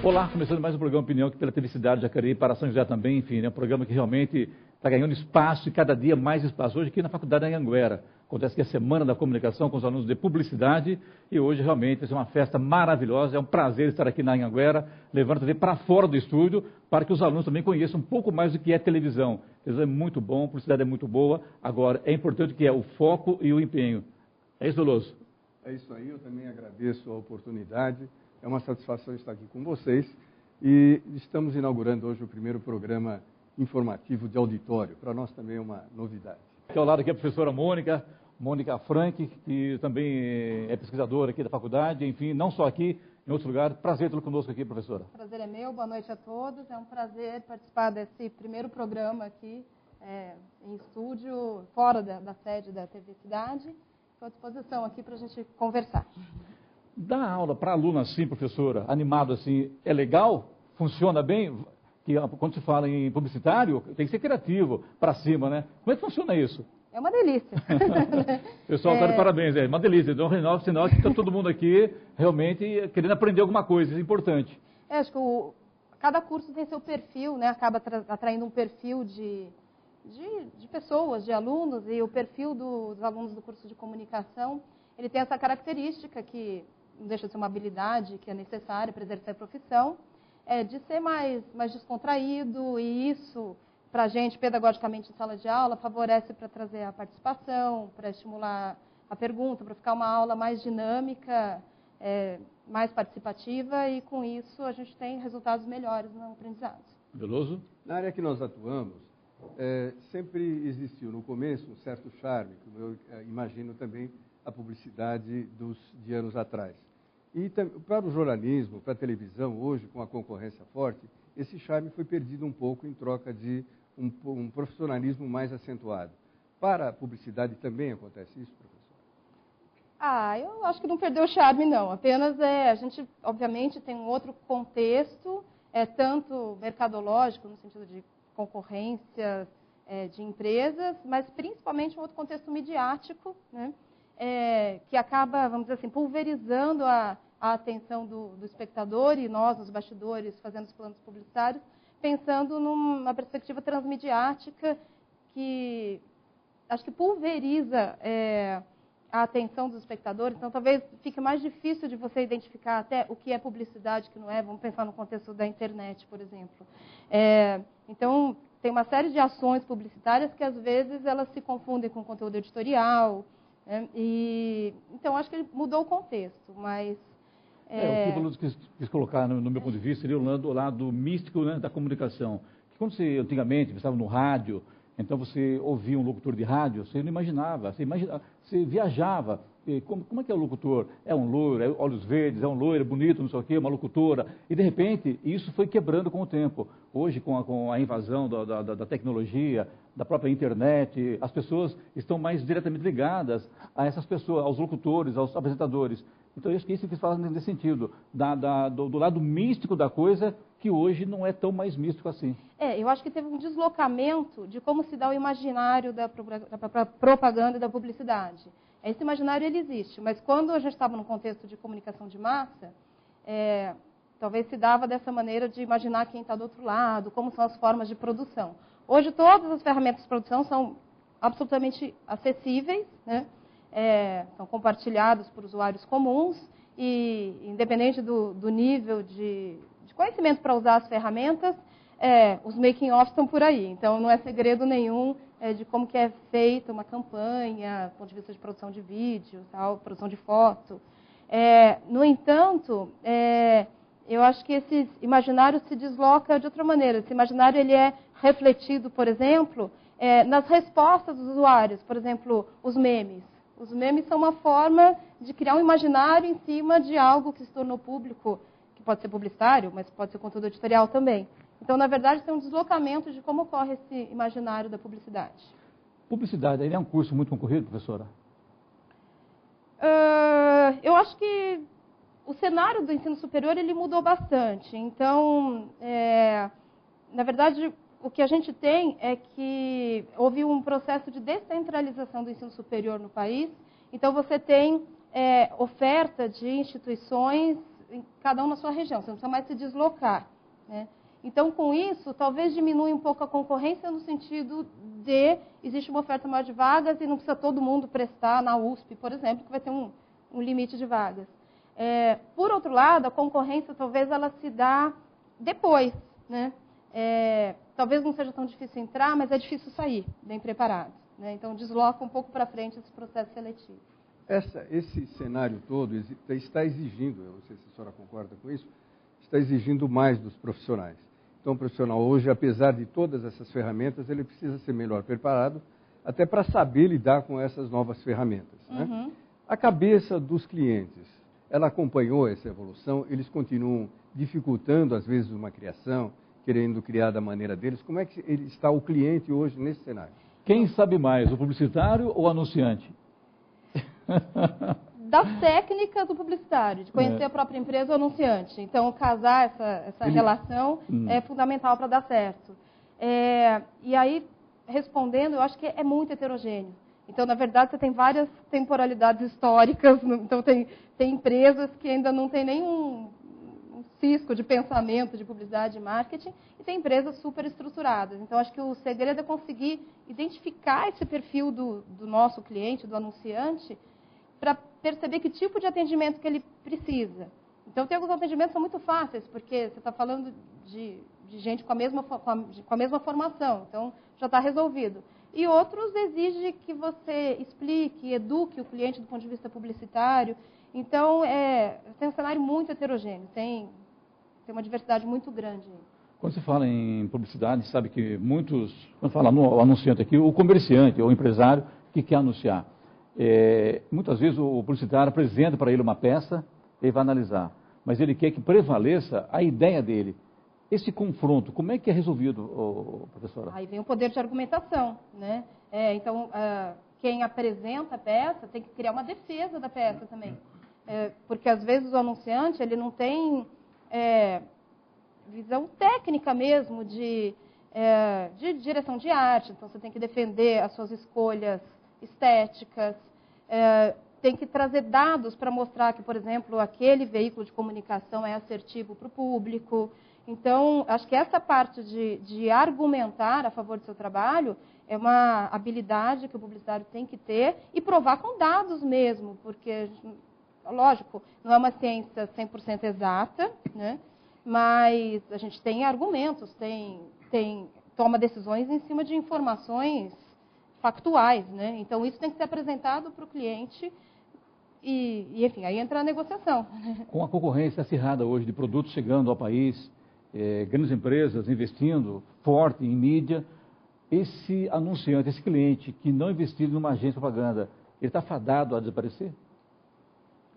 Olá, começando mais um programa Opinião aqui pela TV Cidade de Jacareí para São José também, enfim, é um programa que realmente está ganhando espaço e cada dia mais espaço. Hoje aqui na Faculdade da Anhanguera, acontece que é a Semana da Comunicação com os alunos de Publicidade e hoje realmente vai ser uma festa maravilhosa, é um prazer estar aqui na Anhanguera, levando a TV para fora do estúdio, para que os alunos também conheçam um pouco mais do que é televisão. Televisão é muito bom, publicidade é muito boa, agora é importante que é o foco e o empenho. É isso, Doloso? É isso aí, eu também agradeço a oportunidade. É uma satisfação estar aqui com vocês e estamos inaugurando hoje o primeiro programa informativo de auditório. Para nós também é uma novidade. Aqui ao lado aqui a professora Mônica Frank, que também é pesquisadora aqui da faculdade, enfim, não só aqui, em outros lugares. Prazer tê-lo conosco aqui, professora. O prazer é meu, boa noite a todos. É um prazer participar desse primeiro programa aqui em estúdio, fora da sede da TV Cidade. Estou à disposição aqui para a gente conversar. Dar aula para aluno assim, professora, animado assim, é legal? Funciona bem? Que quando se fala em publicitário, tem que ser criativo, para cima, né? Como é que funciona isso? É uma delícia. Pessoal, está de parabéns, é uma delícia. Então, renova, sinal que está todo mundo aqui realmente querendo aprender alguma coisa, isso é importante. Acho que cada curso tem seu perfil, né? Acaba atraindo um perfil de pessoas, de alunos, e o perfil dos alunos do curso de comunicação, ele tem essa característica que não deixa de ser uma habilidade que é necessária para exercer a profissão, de ser mais descontraído, e isso, para a gente, pedagogicamente, em sala de aula, favorece para trazer a participação, para estimular a pergunta, para ficar uma aula mais dinâmica, mais participativa, e com isso a gente tem resultados melhores no aprendizado. Veloso? Na área que nós atuamos, sempre existiu no começo um certo charme, como eu imagino também a publicidade de anos atrás. E para o jornalismo, para a televisão, hoje, com a concorrência forte, esse charme foi perdido um pouco em troca de um profissionalismo mais acentuado. Para a publicidade também acontece isso, professor? Eu acho que não perdeu o charme, não. Apenas a gente, obviamente, tem um outro contexto, tanto mercadológico, no sentido de concorrência de empresas, mas principalmente um outro contexto midiático, né? Que acaba, vamos dizer assim, pulverizando a atenção do espectador, e nós, nos bastidores, fazendo os planos publicitários, pensando numa perspectiva transmidiática que acho que pulveriza a atenção dos espectadores. Então, talvez fique mais difícil de você identificar até o que é publicidade e o que não é. Vamos pensar no contexto da internet, por exemplo. Então, tem uma série de ações publicitárias que, às vezes, elas se confundem com conteúdo editorial. Então, acho que ele mudou o contexto, mas... O que o Lúcio quis colocar, no meu ponto de vista, seria o lado místico, né, da comunicação. Que quando você, antigamente, estava no rádio, então você ouvia um locutor de rádio, você não imaginava, você viajava. Como é que é o locutor? É um loiro, é olhos verdes, é um loiro, bonito, não sei o quê, uma locutora. E, de repente, isso foi quebrando com o tempo. Hoje, com a invasão da tecnologia, da própria internet, as pessoas estão mais diretamente ligadas a essas pessoas, aos locutores, aos apresentadores. Então, eu acho que isso que eles falam nesse sentido, do lado místico da coisa, que hoje não é tão mais místico assim. Eu acho que teve um deslocamento de como se dá o imaginário da propaganda e da publicidade. Esse imaginário, ele existe, mas quando a gente estava num contexto de comunicação de massa, talvez se dava dessa maneira de imaginar quem está do outro lado, como são as formas de produção. Hoje, todas as ferramentas de produção são absolutamente acessíveis, né? São compartilhadas por usuários comuns, e independente do nível de conhecimento para usar as ferramentas, os making-offs estão por aí. Então, não é segredo nenhum de como que é feita uma campanha, do ponto de vista de produção de vídeo, tal, produção de foto. No entanto, eu acho que esse imaginário se desloca de outra maneira. Esse imaginário, ele é refletido, por exemplo, nas respostas dos usuários. Por exemplo, os memes. Os memes são uma forma de criar um imaginário em cima de algo que se tornou público, que pode ser publicitário, mas pode ser conteúdo editorial também. Então, na verdade, tem um deslocamento de como ocorre esse imaginário da publicidade. Publicidade, ainda é um curso muito concorrido, professora? Eu acho que o cenário do ensino superior, ele mudou bastante. Então, na verdade, o que a gente tem é que houve um processo de descentralização do ensino superior no país. Então, você tem oferta de instituições em cada um na sua região, você não precisa mais se deslocar, né? Então, com isso, talvez diminui um pouco a concorrência no sentido de existe uma oferta maior de vagas e não precisa todo mundo prestar na USP, por exemplo, que vai ter um limite de vagas. Por outro lado, a concorrência talvez ela se dá depois, né? Talvez não seja tão difícil entrar, mas é difícil sair bem preparado, né? Então, desloca um pouco para frente esse processo seletivo. Esse cenário todo está exigindo, eu não sei se a senhora concorda com isso, está exigindo mais dos profissionais. Então, o profissional hoje, apesar de todas essas ferramentas, ele precisa ser melhor preparado, até para saber lidar com essas novas ferramentas, né? Uhum. A cabeça dos clientes, ela acompanhou essa evolução? Eles continuam dificultando, às vezes, uma criação, querendo criar da maneira deles? Como é que está o cliente hoje nesse cenário? Quem sabe mais, o publicitário ou o anunciante? Das técnicas do publicitário, de conhecer a própria empresa ou anunciante. Então, casar essa relação é fundamental para dar certo. E aí, respondendo, eu acho que é muito heterogêneo. Então, na verdade, você tem várias temporalidades históricas. Então, tem empresas que ainda não têm nenhum cisco de pensamento de publicidade e marketing, e tem empresas super estruturadas. Então, acho que o segredo é conseguir identificar esse perfil do nosso cliente, do anunciante, para perceber que tipo de atendimento que ele precisa. Então, tem alguns atendimentos que são muito fáceis, porque você está falando de gente com a mesma formação, então já está resolvido. E outros exigem que você explique, eduque o cliente do ponto de vista publicitário. Então, tem um cenário muito heterogêneo, tem uma diversidade muito grande. Quando se fala em publicidade, sabe que muitos, quando fala no anunciante aqui, o comerciante ou o empresário que quer anunciar, muitas vezes o publicitário apresenta para ele uma peça, ele vai analisar, mas ele quer que prevaleça a ideia dele. Esse confronto, como é que é resolvido, professora? Aí vem o poder de argumentação, né? Então, quem apresenta a peça tem que criar uma defesa da peça também. Porque, às vezes, o anunciante ele não tem visão técnica mesmo de direção de arte. Então, você tem que defender as suas escolhas estéticas, tem que trazer dados para mostrar que, por exemplo, aquele veículo de comunicação é assertivo para o público. Então, acho que essa parte de argumentar a favor do seu trabalho é uma habilidade que o publicitário tem que ter e provar com dados mesmo, porque, lógico, não é uma ciência 100% exata, né? Mas a gente tem argumentos, toma decisões em cima de informações factuais, né? Então, isso tem que ser apresentado para o cliente e, enfim, aí entra a negociação. Com a concorrência acirrada hoje de produtos chegando ao país, grandes empresas investindo forte em mídia, esse anunciante, esse cliente que não investir numa agência de propaganda, ele está fadado a desaparecer?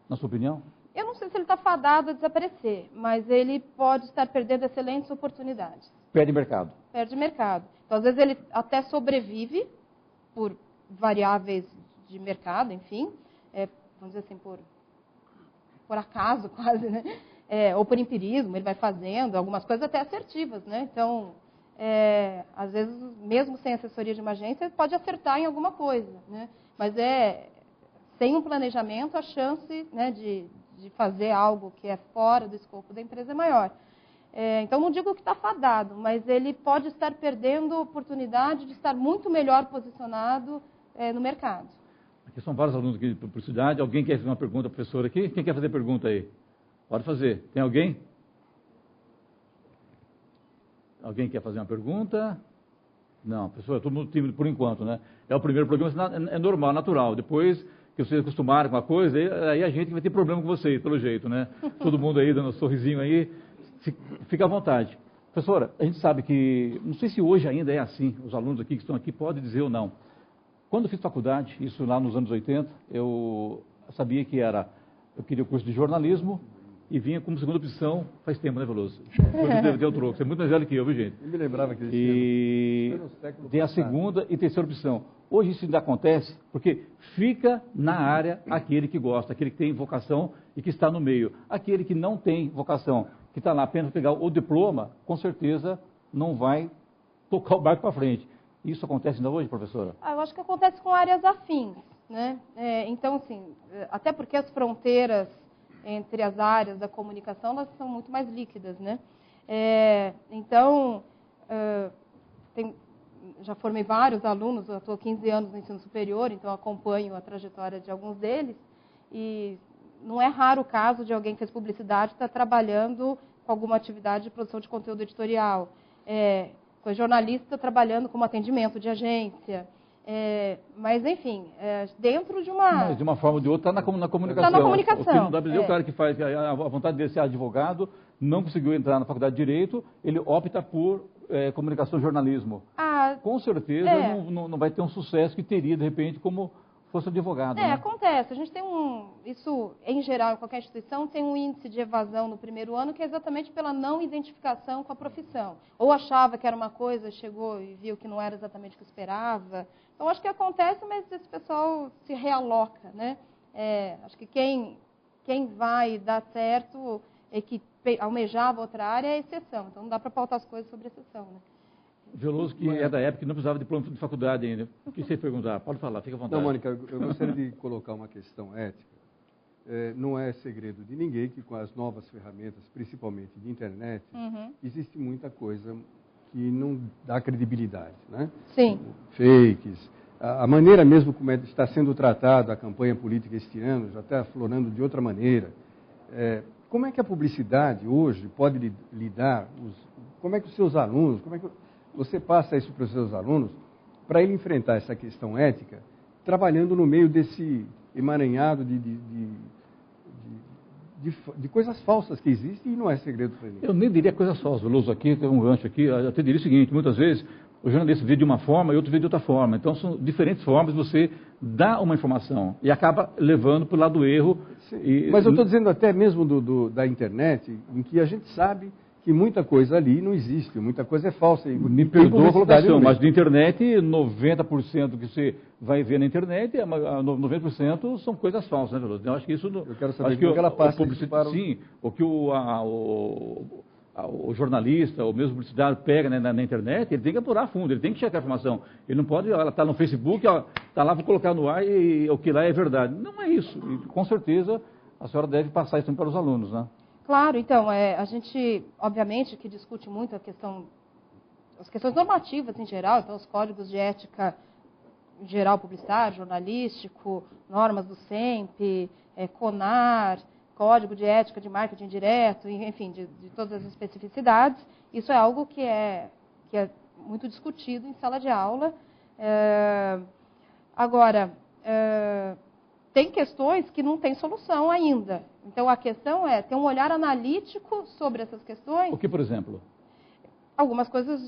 Na sua opinião? Eu não sei se ele está fadado a desaparecer, mas ele pode estar perdendo excelentes oportunidades. Perde mercado. Perde mercado. Então, às vezes, ele até sobrevive por variáveis de mercado, enfim, vamos dizer assim, por acaso quase, né? Ou por empirismo, ele vai fazendo algumas coisas até assertivas, né? Então, às vezes, mesmo sem assessoria de uma agência, ele pode acertar em alguma coisa, né? Mas sem um planejamento, a chance, né, de fazer algo que é fora do escopo da empresa é maior. Então, não digo que está fadado, mas ele pode estar perdendo a oportunidade de estar muito melhor posicionado no mercado. Aqui são vários alunos aqui de publicidade. Alguém quer fazer uma pergunta, professor, aqui? Quem quer fazer pergunta aí? Pode fazer. Tem alguém? Alguém quer fazer uma pergunta? Não, professor, todo mundo tímido por enquanto, né? É o primeiro programa, é normal, natural. Depois que vocês acostumarem com a coisa, aí a gente vai ter problema com vocês, pelo jeito, né? Todo mundo aí dando um sorrisinho aí, fica à vontade. Professora, a gente sabe que, não sei se hoje ainda é assim, os alunos aqui que estão aqui podem dizer ou não. Quando eu fiz faculdade, isso lá nos anos 80, eu sabia que eu queria o curso de jornalismo e vinha como segunda opção, faz tempo, né, Veloso? Depois deu troco, você é muito mais velho que eu, viu, gente? Eu me lembrava que E tem a segunda e terceira opção. Hoje isso ainda acontece porque fica na área aquele que gosta, aquele que tem vocação e que está no meio. Aquele que não tem vocação, que está lá apenas para pegar o diploma, com certeza não vai tocar o barco para frente. Isso acontece ainda hoje, professora? Eu acho que acontece com áreas afins, né? Então, assim, até porque as fronteiras entre as áreas da comunicação, elas são muito mais líquidas, né? Então, já formei vários alunos, eu estou há 15 anos no ensino superior, então acompanho a trajetória de alguns deles, e não é raro o caso de alguém que fez publicidade estar trabalhando com alguma atividade de produção de conteúdo editorial, com jornalista trabalhando como atendimento de agência, mas, enfim, dentro de uma... Mas, de uma forma ou de outra, está na comunicação. Está na comunicação. O WD, o cara que faz a vontade de ser advogado, não conseguiu entrar na faculdade de Direito, ele opta por comunicação e jornalismo. Com certeza não vai ter um sucesso que teria, de repente, como fosse advogado. Né? Acontece. A gente tem isso, em geral, em qualquer instituição, tem um índice de evasão no primeiro ano, que é exatamente pela não identificação com a profissão. Ou achava que era uma coisa, chegou e viu que não era exatamente o que esperava. Então, acho que acontece, mas esse pessoal se realoca, né? Acho que quem vai dar certo e que almejava outra área é exceção. Então, não dá para pautar as coisas sobre exceção, né? Veloso, que é da época que não precisava de diploma de faculdade ainda. O que você perguntar? Pode falar, fica à vontade. Não, Mônica, eu gostaria de colocar uma questão ética. Não é segredo de ninguém que com as novas ferramentas, principalmente de internet, existe muita coisa que não dá credibilidade, né? Sim. Fakes. A maneira mesmo como está sendo tratada a campanha política este ano, já está aflorando de outra maneira. Como é que a publicidade hoje pode lidar, como é que os seus alunos, como é que você passa isso para os seus alunos, para ele enfrentar essa questão ética, trabalhando no meio desse emaranhado de coisas falsas que existem e não é segredo para ele. Eu nem diria coisas falsas, Veloso, aqui tem um gancho aqui, eu até diria o seguinte, muitas vezes o jornalista vê de uma forma e outro vê de outra forma, então são diferentes formas de você dar uma informação e acaba levando para o lado do erro. Mas eu estou dizendo até mesmo da internet, em que a gente sabe que muita coisa ali não existe, muita coisa é falsa. Me perdoa a colocação, mas na internet, 90% que você vai ver na internet, 90% são coisas falsas, né, Veloso? Eu acho que isso... Eu quero saber como ela passa isso para Sim, o que o jornalista, ou mesmo o publicitário pega na internet, ele tem que apurar a fundo, ele tem que checar a informação. Ele não pode, ela está no Facebook, está lá, vou colocar no ar e o que lá é verdade. Não é isso. E, com certeza, a senhora deve passar isso para os alunos, né? Claro, então, a gente, obviamente, que discute muito as questões normativas em geral, então os códigos de ética em geral, publicitário, jornalístico, normas do SEMP, CONAR, Código de Ética de Marketing Direto, enfim, de todas as especificidades. Isso é algo que é muito discutido em sala de aula. Agora, tem questões que não têm solução ainda. Então, a questão é ter um olhar analítico sobre essas questões. O que, por exemplo? Algumas coisas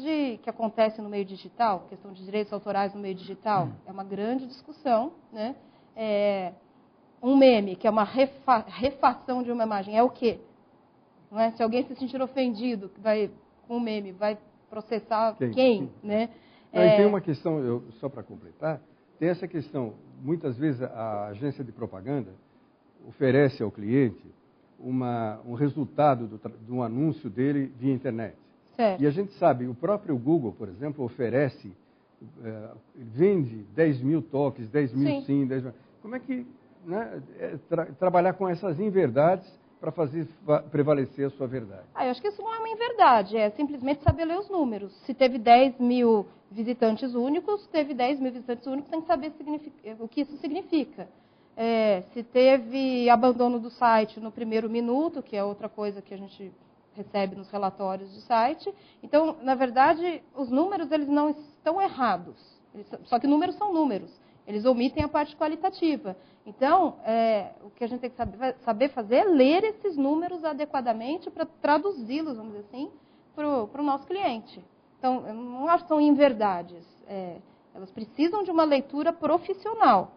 que acontecem no meio digital, questão de direitos autorais no meio digital, é uma grande discussão, né? Um meme, que é uma refação de uma imagem, é o quê? Não é? Se alguém se sentir ofendido com um meme, vai processar quem? Né? Aí tem uma questão, só para completar, tem essa questão, muitas vezes a agência de propaganda oferece ao cliente um resultado de um anúncio dele via internet. Certo. E a gente sabe, o próprio Google, por exemplo, oferece, vende 10 mil toques, 10 mil sim, 10 mil... Como é que trabalhar com essas inverdades para fazer prevalecer a sua verdade? Eu acho que isso não é uma inverdade, é simplesmente saber ler os números. Se teve 10 mil visitantes únicos, tem que saber o que isso significa. Se teve abandono do site no primeiro minuto, que é outra coisa que a gente recebe nos relatórios do site. Então, na verdade, os números eles não estão errados. Só que números são números. Eles omitem a parte qualitativa. Então, o que a gente tem que saber fazer é ler esses números adequadamente para traduzi-los, vamos dizer assim, para o nosso cliente. Então, eu não acho que são inverdades. Elas precisam de uma leitura profissional.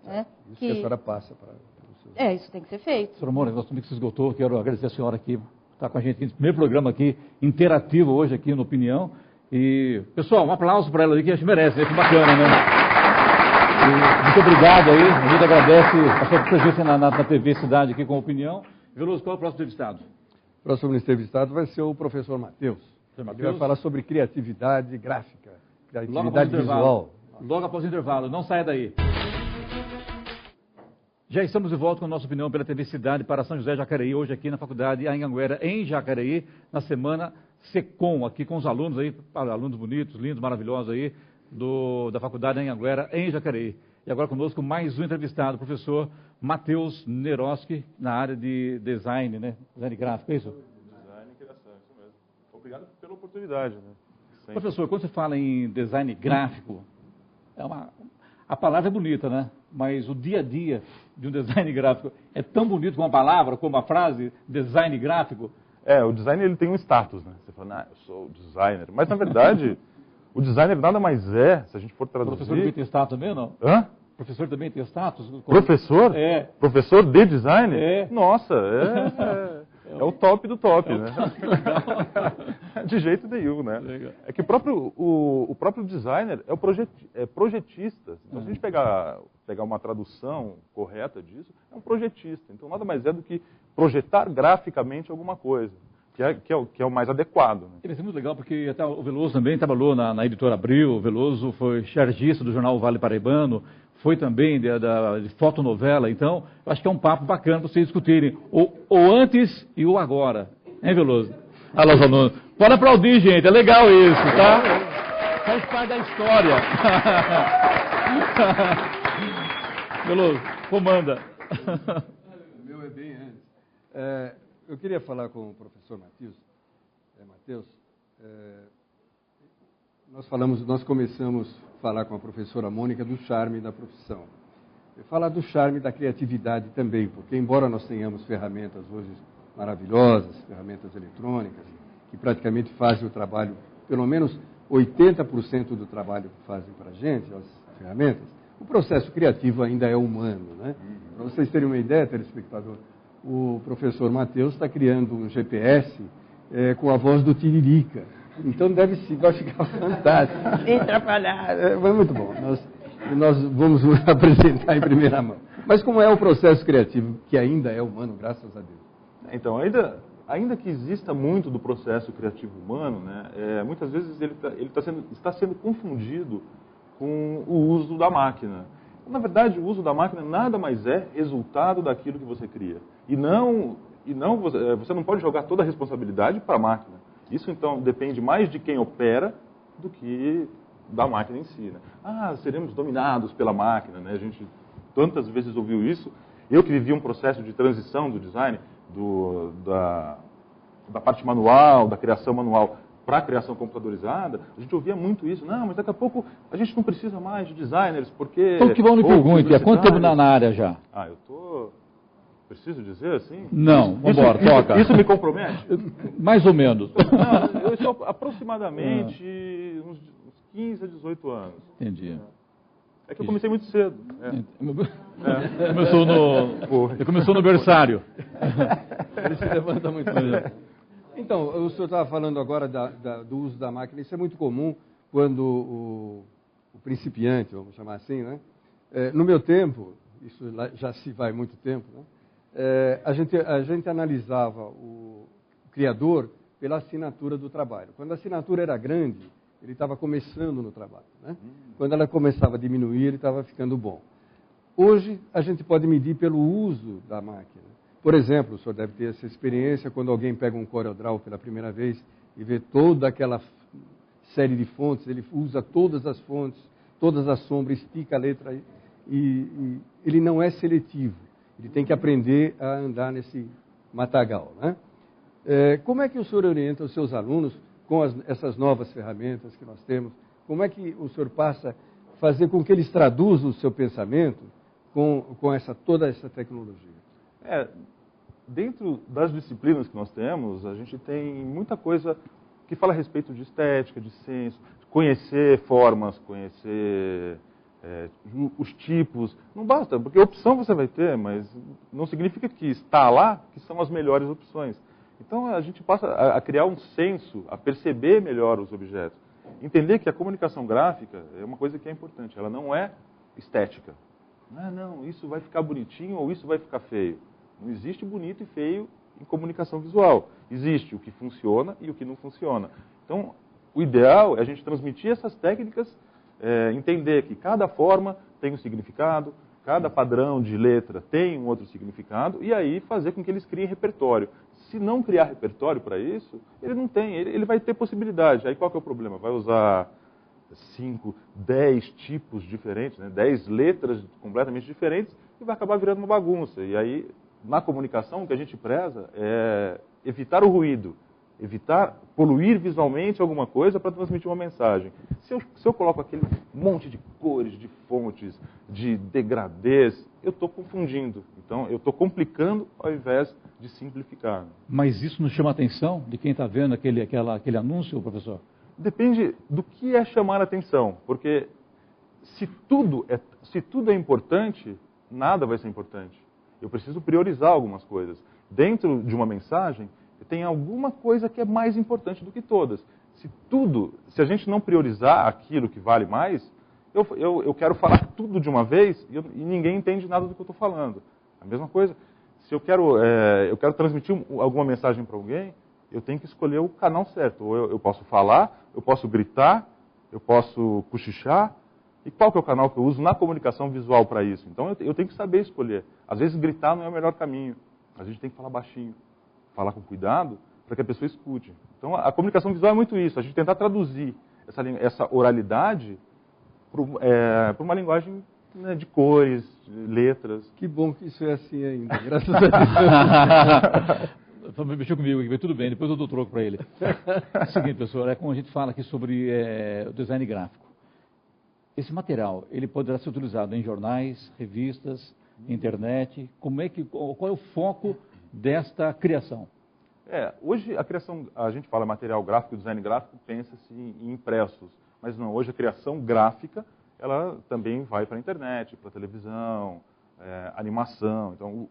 Né? Isso que a senhora passa para os seus... Isso tem que ser feito. Senhora Mônica, nosso tempo que se esgotou, quero agradecer a senhora aqui, está com a gente nesse primeiro programa aqui, interativo hoje aqui no Opinião. E, pessoal, um aplauso para ela aí, que a gente merece, né? Que bacana, né? E, muito obrigado aí, a gente agradece a sua presença na TV Cidade aqui com a Opinião. Veloso, qual é o próximo entrevistado? O próximo entrevistado vai ser o professor Matheus. Ele vai falar sobre criatividade gráfica, criatividade visual. Logo após o intervalo, não saia daí. Já estamos de volta com a nossa opinião pela TV Cidade para São José Jacareí, hoje aqui na Faculdade Anhanguera, em Jacareí, na semana SECOM, aqui com os alunos aí, alunos bonitos, lindos, maravilhosos aí, da Faculdade Anhanguera, em Jacareí. E agora conosco mais um entrevistado, o professor Matheus Neroski, na área de design, né? Design gráfico, é isso? Design e criação, isso mesmo. Obrigado pela oportunidade, né? Sempre. Professor, quando você fala em design gráfico, a palavra é bonita, né? Mas o dia a dia de um design gráfico é tão bonito como a palavra, como a frase, design gráfico? O design ele tem um status, né? Você fala, eu sou designer. Mas, na verdade, o designer nada mais é, se a gente for traduzir... O professor também tem status também, não? Hã? O professor também tem status? Professor? É. Professor de design? É. Nossa, é o top do top, né? De jeito nenhum, né? Legal. É que o próprio designer é projetista. Então, se a gente pegar uma tradução correta disso, é um projetista. Então, nada mais é do que projetar graficamente alguma coisa, que é o mais adequado. Né? Isso é muito legal, porque até o Veloso também trabalhou na Editora Abril, o Veloso foi chargista do jornal Vale Paraibano, foi também de fotonovela. Então, eu acho que é um papo bacana para vocês discutirem o antes e o agora. Hein, Veloso? Olha lá os alunos. Pode aplaudir, gente. É legal isso, tá? Faz parte da história. Veloso, comanda. O meu é bem antes. Eu queria falar com o professor Matheus. Nós começamos a falar com a professora Mônica do charme da profissão. Falar do charme da criatividade também, porque embora nós tenhamos ferramentas hoje maravilhosas, ferramentas eletrônicas, que praticamente fazem o trabalho, pelo menos 80% do trabalho que fazem para a gente, as ferramentas, o processo criativo ainda é humano, né? Para vocês terem uma ideia, telespectador, o professor Matheus está criando um GPS com a voz do Tiririca. Então vai ficar fantástico. Sem atrapalhar. É muito bom. Nós vamos apresentar em primeira mão. Mas como é o processo criativo, que ainda é humano, graças a Deus. Então, ainda que exista muito do processo criativo humano, né, muitas vezes ele está sendo confundido com o uso da máquina. Na verdade, o uso da máquina nada mais é resultado daquilo que você cria. Você não pode jogar toda a responsabilidade para a máquina. Isso, então, depende mais de quem opera do que da máquina em si. Né? Seremos dominados pela máquina. Né? A gente tantas vezes ouviu isso. Eu que vivi um processo de transição do design, da parte manual, da criação manual para a criação computadorizada, a gente ouvia muito isso. Não, mas daqui a pouco a gente não precisa mais de designers, porque... Então, que bom me pergunte, há quanto tempo na área já? Preciso dizer assim? Não, vamos embora, toca. Isso me compromete? Mais ou menos. Não, eu estou aproximadamente uns 15 a 18 anos. Entendi. É que eu comecei muito cedo. Começou no berçário. Ele se levanta muito cedo. Então, o senhor estava falando agora do uso da máquina. Isso é muito comum quando o principiante, vamos chamar assim, né? No meu tempo, isso já se vai muito tempo, né? A gente analisava o criador pela assinatura do trabalho. Quando a assinatura era grande, ele estava começando no trabalho. Né? Quando ela começava a diminuir, ele estava ficando bom. Hoje, a gente pode medir pelo uso da máquina. Por exemplo, o senhor deve ter essa experiência quando alguém pega um CorelDRAW pela primeira vez e vê toda aquela série de fontes, ele usa todas as fontes, todas as sombras, estica a letra e ele não é seletivo. Ele tem que aprender a andar nesse matagal. Né? Como é que o senhor orienta os seus alunos com essas novas ferramentas que nós temos? Como é que o senhor passa a fazer com que eles traduzam o seu pensamento com toda essa tecnologia? Dentro das disciplinas que nós temos, a gente tem muita coisa que fala a respeito de estética, de senso, conhecer formas, conhecer... os tipos, não basta, porque opção você vai ter, mas não significa que está lá que são as melhores opções. Então a gente passa a criar um senso, a perceber melhor os objetos. Entender que a comunicação gráfica é uma coisa que é importante, ela não é estética. Não, isso vai ficar bonitinho ou isso vai ficar feio. Não existe bonito e feio em comunicação visual. Existe o que funciona e o que não funciona. Então, o ideal é a gente transmitir essas técnicas, entender que cada forma tem um significado, Cada padrão de letra tem um outro significado e aí fazer com que eles criem repertório. Se não criar repertório para isso, ele não tem, ele vai ter possibilidade. Aí qual que é o problema? Vai usar 5, 10 tipos diferentes, né? 10 letras completamente diferentes e vai acabar virando uma bagunça. E aí, na comunicação, o que a gente preza é evitar o ruído, evitar poluir visualmente alguma coisa para transmitir uma mensagem. Se eu coloco aquele monte de cores, de fontes, de degradês, eu estou confundindo. Então, eu estou complicando ao invés de simplificar. Mas isso não chama a atenção de quem está vendo aquele anúncio, professor? Depende do que é chamar a atenção, porque se tudo é importante, nada vai ser importante. Eu preciso priorizar algumas coisas. Dentro de uma mensagem, tem alguma coisa que é mais importante do que todas. Se a gente não priorizar aquilo que vale mais, eu quero falar tudo de uma vez e ninguém entende nada do que eu estou falando. A mesma coisa, se eu quero transmitir alguma mensagem para alguém, eu tenho que escolher o canal certo. Ou eu posso falar, eu posso gritar, eu posso cochichar. E qual que é o canal que eu uso na comunicação visual para isso? Então eu tenho que saber escolher. Às vezes gritar não é o melhor caminho. A gente tem que falar baixinho, falar com cuidado, para que a pessoa escute. Então a comunicação visual é muito isso. A gente tentar traduzir essa oralidade para uma linguagem, né, de cores, de letras. Que bom que isso é assim ainda, graças a Deus. Mexeu comigo aqui, tudo bem, depois eu dou troco para ele. É o seguinte, professor, é como a gente fala aqui sobre o design gráfico. Esse material, ele poderá ser utilizado em jornais, revistas, internet. Qual é o foco desta criação? Hoje a gente fala material gráfico, design gráfico, pensa-se em impressos. Mas não, hoje a criação gráfica, ela também vai para a internet, para a televisão, animação. Então,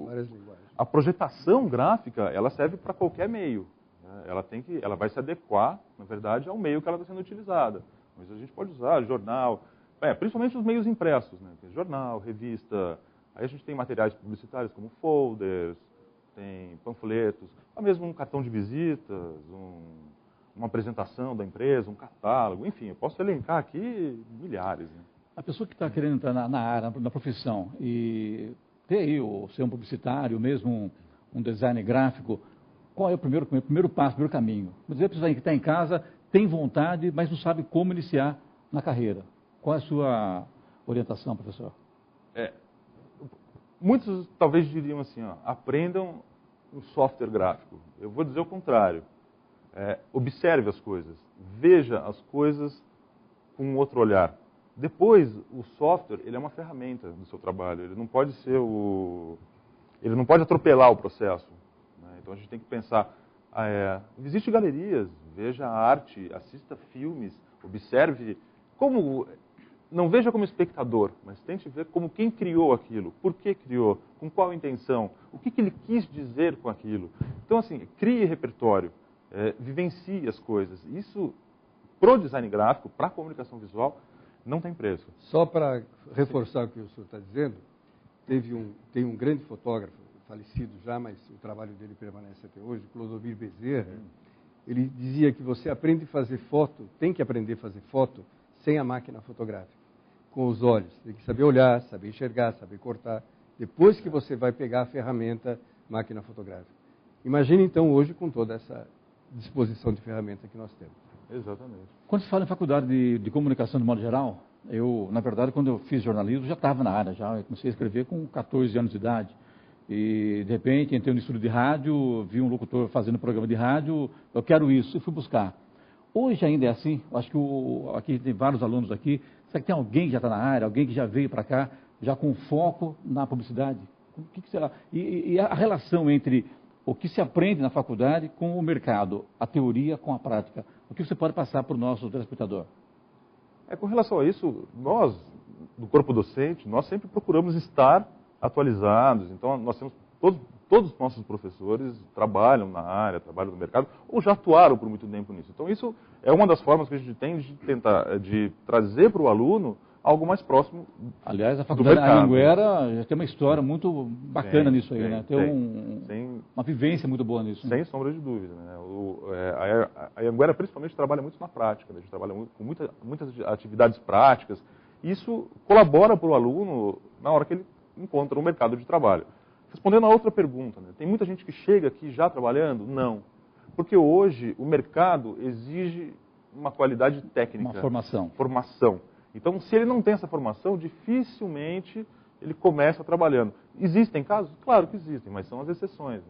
várias linguagens. A projetação gráfica, ela serve para qualquer meio. Né? Ela vai se adequar, na verdade, ao meio que ela está sendo utilizada. Mas a gente pode usar jornal, principalmente os meios impressos, né? Jornal, revista. Aí a gente tem materiais publicitários como folders, tem panfletos, ou mesmo um cartão de visitas, uma apresentação da empresa, um catálogo, enfim, eu posso elencar aqui milhares. Né? A pessoa que está querendo entrar na área, na profissão, e ter aí, ou ser um publicitário, mesmo um design gráfico, qual é o primeiro passo, o primeiro caminho? Por exemplo, a pessoa que está em casa, tem vontade, mas não sabe como iniciar na carreira. Qual é a sua orientação, professor? Muitos talvez diriam assim, aprendam o software gráfico. Eu vou dizer o contrário. Observe as coisas, veja as coisas com um outro olhar. Depois, o software, ele é uma ferramenta do seu trabalho. Ele não pode ele não pode atropelar o processo. Né? Então a gente tem que pensar. Visite galerias, veja a arte, assista filmes, observe não veja como espectador, mas tente ver como quem criou aquilo, por que criou, com qual intenção, o que ele quis dizer com aquilo. Então, assim, crie repertório, vivencie as coisas. Isso, pro design gráfico, para a comunicação visual, não tem preço. Só para reforçar o que o senhor está dizendo, tem um grande fotógrafo, falecido já, mas o trabalho dele permanece até hoje, Clodomir Bezerra. Ele dizia que você aprende a fazer foto, tem que aprender a fazer foto sem a máquina fotográfica, com os olhos. Tem que saber olhar, saber enxergar, saber cortar. Depois que você vai pegar a ferramenta máquina fotográfica. Imagine então hoje com toda essa disposição de ferramenta que nós temos. Exatamente. Quando se fala em faculdade de comunicação de modo geral, na verdade, quando eu fiz jornalismo, já estava na área, eu comecei a escrever com 14 anos de idade. E, de repente, entrei no estúdio de rádio, vi um locutor fazendo programa de rádio, eu quero isso, e fui buscar. Hoje ainda é assim, eu acho que aqui tem vários alunos aqui, será que tem alguém que já está na área, alguém que já veio para cá, já com foco na publicidade? O que será? E a relação entre o que se aprende na faculdade com o mercado, a teoria com a prática? O que você pode passar para o nosso telespectador? Com relação a isso, nós, do corpo docente, nós sempre procuramos estar atualizados. Então, nós temos todos os nossos professores trabalham na área, trabalham no mercado, ou já atuaram por muito tempo nisso. Então, isso é uma das formas que a gente tem de tentar trazer para o aluno algo mais próximo. Aliás, a faculdade da Anhanguera já tem uma história muito bacana nisso aí, né? Tem uma vivência muito boa nisso. Sem sombra de dúvida. Né? A Anhanguera, principalmente, trabalha muito na prática. Né? A gente trabalha com muitas atividades práticas. Isso colabora para o aluno na hora que ele encontra um mercado de trabalho. Respondendo a outra pergunta, né? Tem muita gente que chega aqui já trabalhando? Não. Porque hoje o mercado exige uma qualidade técnica. Uma formação. Formação. Então, se ele não tem essa formação, dificilmente ele começa trabalhando. Existem casos? Claro que existem, mas são as exceções.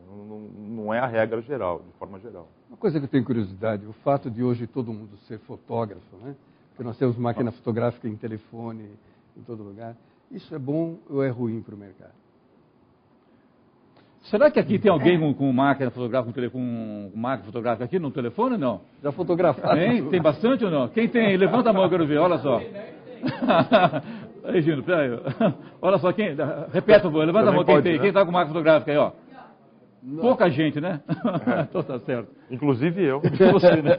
Não é a regra geral, de forma geral. Uma coisa que eu tenho curiosidade, o fato de hoje todo mundo ser fotógrafo, né? Porque nós temos máquina fotográfica em telefone, em todo lugar. Isso é bom ou é ruim para o mercado? Será que aqui tem alguém com máquina fotográfica, com máquina fotográfica aqui no telefone ou não? Já fotografaram? Tem bastante ou não? Quem tem? Levanta a mão, eu quero ver, olha só. Aí, Gino, peraí. Olha só, repete, por favor, levanta a mão quem tem, quem está com máquina fotográfica aí, ó. Não. Pouca gente, né? Então tá certo. Inclusive eu. Você, né?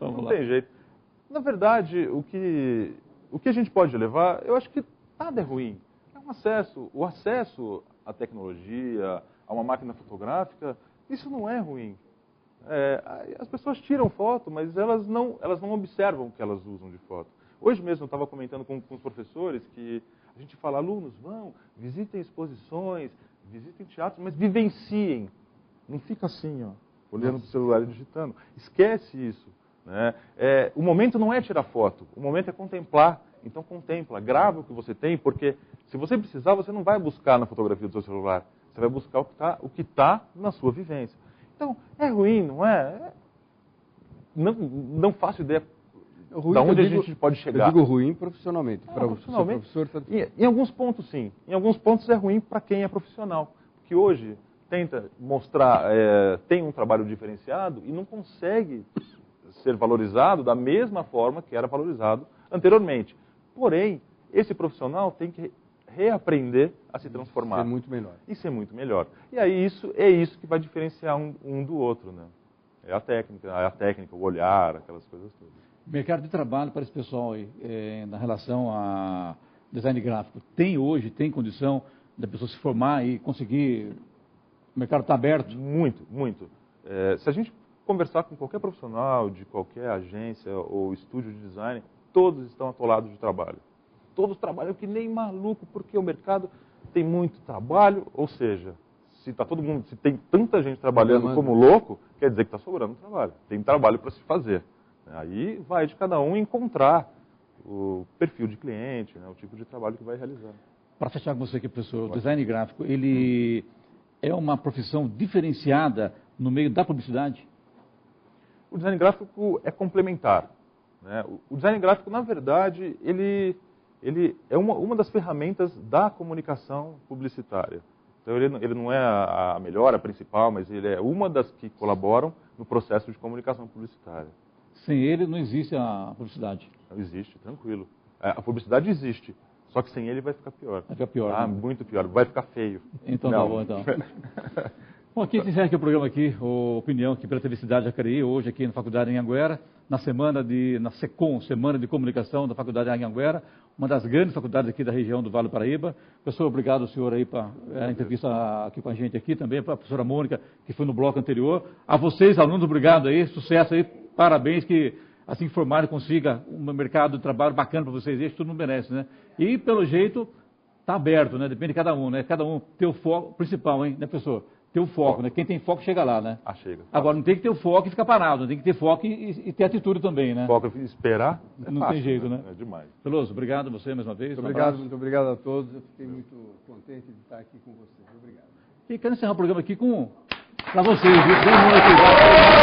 Não tem jeito. Na verdade, o que a gente pode levar, eu acho que nada é ruim. É um acesso. O acesso à tecnologia, a uma máquina fotográfica, isso não é ruim. As pessoas tiram foto, mas elas não observam o que elas usam de foto. Hoje mesmo eu estava comentando com os professores que a gente fala, alunos, visitem exposições, visitem teatros, mas vivenciem. Não fica assim, ó, olhando para o celular e digitando. Esquece isso. Né? O momento não é tirar foto, o momento é contemplar. Então contempla, grava o que você tem, porque se você precisar, você não vai buscar na fotografia do seu celular. Você vai buscar o que está na sua vivência. Então, é ruim, não é? Não faço ideia de onde a gente pode chegar. Eu digo ruim profissionalmente. Profissionalmente, em alguns pontos, sim. Em alguns pontos é ruim para quem é profissional. Porque hoje tenta mostrar, tem um trabalho diferenciado e não consegue ser valorizado da mesma forma que era valorizado anteriormente. Porém, esse profissional tem que reaprender a se transformar. Ser muito melhor. E ser muito melhor. E aí isso que vai diferenciar um do outro, né? É a técnica, o olhar, aquelas coisas todas. Mercado de trabalho para esse pessoal aí, na relação a design gráfico, tem condição da pessoa se formar e conseguir, o mercado está aberto? Muito, muito. Se a gente conversar com qualquer profissional de qualquer agência ou estúdio de design, todos estão atolados de trabalho. Todos trabalham que nem maluco, porque o mercado tem muito trabalho, ou seja, se tem tanta gente trabalhando como louco, quer dizer que está sobrando trabalho. Tem trabalho para se fazer. Aí vai de cada um encontrar o perfil de cliente, né, o tipo de trabalho que vai realizar. Para fechar com você aqui, professor, o design gráfico, ele é uma profissão diferenciada no meio da publicidade? O design gráfico é complementar. Né? O design gráfico, na verdade, ele é uma das ferramentas da comunicação publicitária. Então, ele não é a melhor, a principal, mas ele é uma das que colaboram no processo de comunicação publicitária. Sem ele não existe a publicidade. Não existe, tranquilo. A publicidade existe, só que sem ele vai ficar pior. Vai ficar pior. Né? Muito pior, vai ficar feio. Então não. Tá bom, então. Bom, aqui encerra aqui o programa aqui, o Opinião, aqui pela TV Cidade Jacareí, hoje aqui na Faculdade de Anhanguera, na SECOM, Semana de Comunicação da Faculdade de Anhanguera, uma das grandes faculdades aqui da região do Vale do Paraíba. Professor, obrigado ao senhor aí para a entrevista aqui com a gente aqui também, para a professora Mônica, que foi no bloco anterior. A vocês, alunos, obrigado aí, sucesso aí, parabéns, que assim que formarem consiga um mercado de trabalho bacana para vocês, isso tudo não merece, né? E pelo jeito, está aberto, né? Depende de cada um, né? Cada um ter o foco principal, hein, né, professor? Ter o foco, né? Quem tem foco chega lá, né? Chega. Agora, não tem que ter o foco e ficar parado, tem que ter foco e ter atitude também, né? Foco e esperar não fácil, tem jeito, né? É demais. Veloso, obrigado a você mais uma vez. Muito obrigado a todos. Eu fiquei muito contente de estar aqui com vocês. Obrigado. E quero encerrar o programa aqui para vocês, viu? Boa noite.